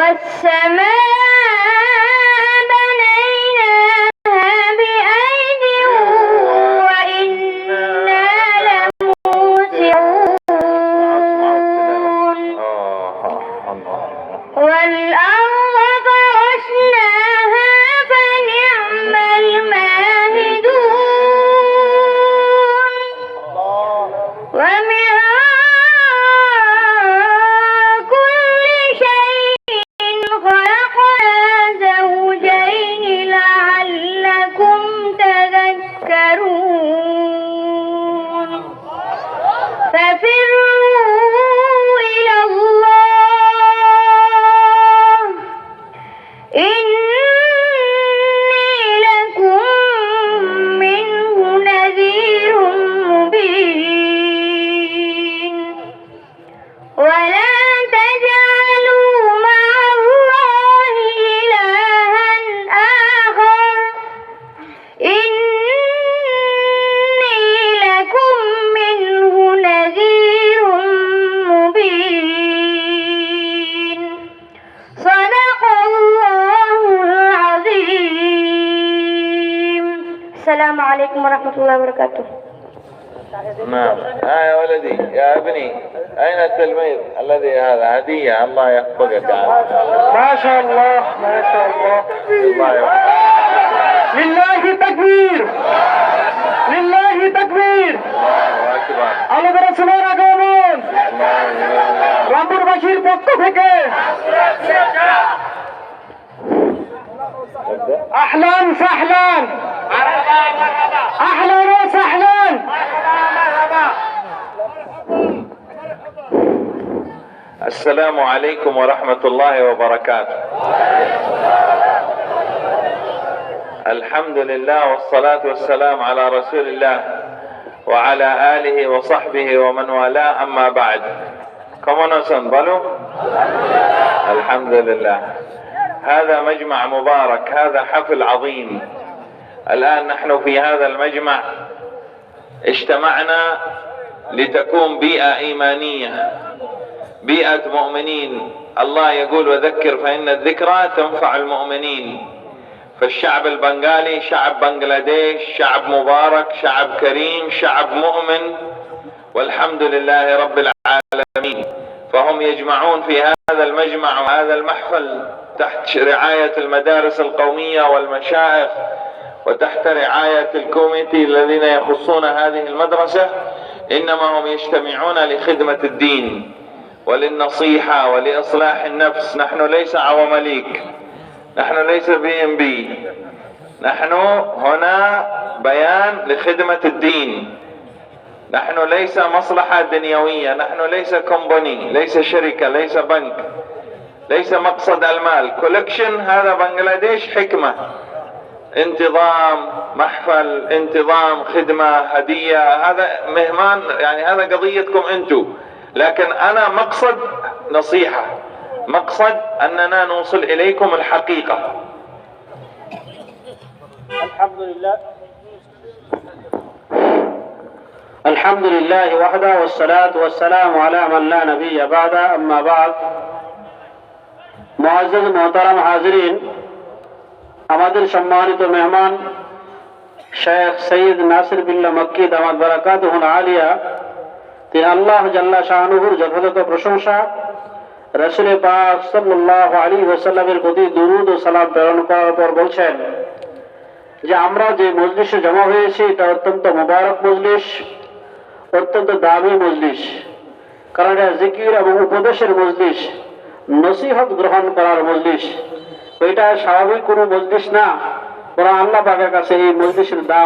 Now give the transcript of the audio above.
والسماء بنيناها بأيد وإنا لموسعون والأرض فرشناها فنعم الماهدون ومن كل شيء خلقنا زوجين لعلكم تذكرون ففروا إلى الله إني لكم منه نذير مبين ولا تجعلوا مع الله إلها آخر إني لكم منه نذير مبين صدق الله العظيم. السلام عليكم ورحمة الله وبركاته. نعم. يا ولدي يا ابني، أين التلميذ الذي هذا هدية؟ الله يحفظك. ما شاء الله ما شاء الله. الله يحفظك. لله تكبير لله تكبير। الله أكبر। আল্লাহ রাসূলের আগমন রামপুরবাসীর পক্ষ থেকে আহলান সাহলান আহলান ওয়া সাহলান। السلام عليكم ورحمة الله وبركاته. الحمد لله والصلاة والسلام على رسول الله وعلى آله وصحبه ومن والاه، أما بعد. كمان بلو الحمد لله. هذا مجمع مبارك، هذا حفل عظيم. الآن نحن في هذا المجمع اجتمعنا لتكون بيئة إيمانية، بيئة مؤمنين. الله يقول وذكر فإن الذكرى تنفع المؤمنين. فالشعب البنغالي شعب بنغلاديش شعب مبارك، شعب كريم، شعب مؤمن، والحمد لله رب العالمين. فهم يجمعون في هذا المجمع وهذا المحفل تحت رعاية المدارس القومية والمشايخ وتحت رعاية الكوميتي الذين يخصون هذه المدرسة، إنما هم يجتمعون لخدمة الدين وللنصيحة ولإصلاح النفس. نحن ليس عوامليك، نحن ليس BNB، نحن هنا بيان لخدمة الدين. نحن ليس مصلحة دنيوية، نحن ليس كومباني، ليس شركة، ليس بنك، ليس مقصد المال. كولكشن هذا بنغلاديش حكمة، انتظام، محفل، انتظام، خدمة، هدية، هذا مهمان، يعني هذا قضيتكم انتو. لكن أنا مقصد نصيحة، مقصد أننا نوصل إليكم الحقيقة. الحمد لله وحده والصلاة والسلام على من لا نبي بعده، أما بعد। মুআজ্জাজ মোহতারাম হাজিরিন, আমাদের সম্মানিত মেহমান শেখ সৈয়দ নাসির বিল্লাহ মক্কি দামাত বারাকাতুহুল আলিয়া, তিনি আল্লাহ জাল্লা শাআনুহুর যথাযথ প্রশংসা, রাসূল পাক সাল্লাল্লাহু আলাইহি ওয়াসাল্লামের প্রতি দুরূদ ও সালাম প্রেরণ করার পর বলছেন যে আমরা যে মজলিসে জমা হয়েছি এটা অত্যন্ত মুবারক মজলিস, অত্যন্ত দামি মজলিস। কারণ এটা জিকির এবং উপদেশের মজলিস, নসিহত গ্রহণ করার মজলিস। এটা স্বাভাবিক কোনো মজলিস না, বরং আল্লাহ পাকের কাছে এই মজলিসের দাম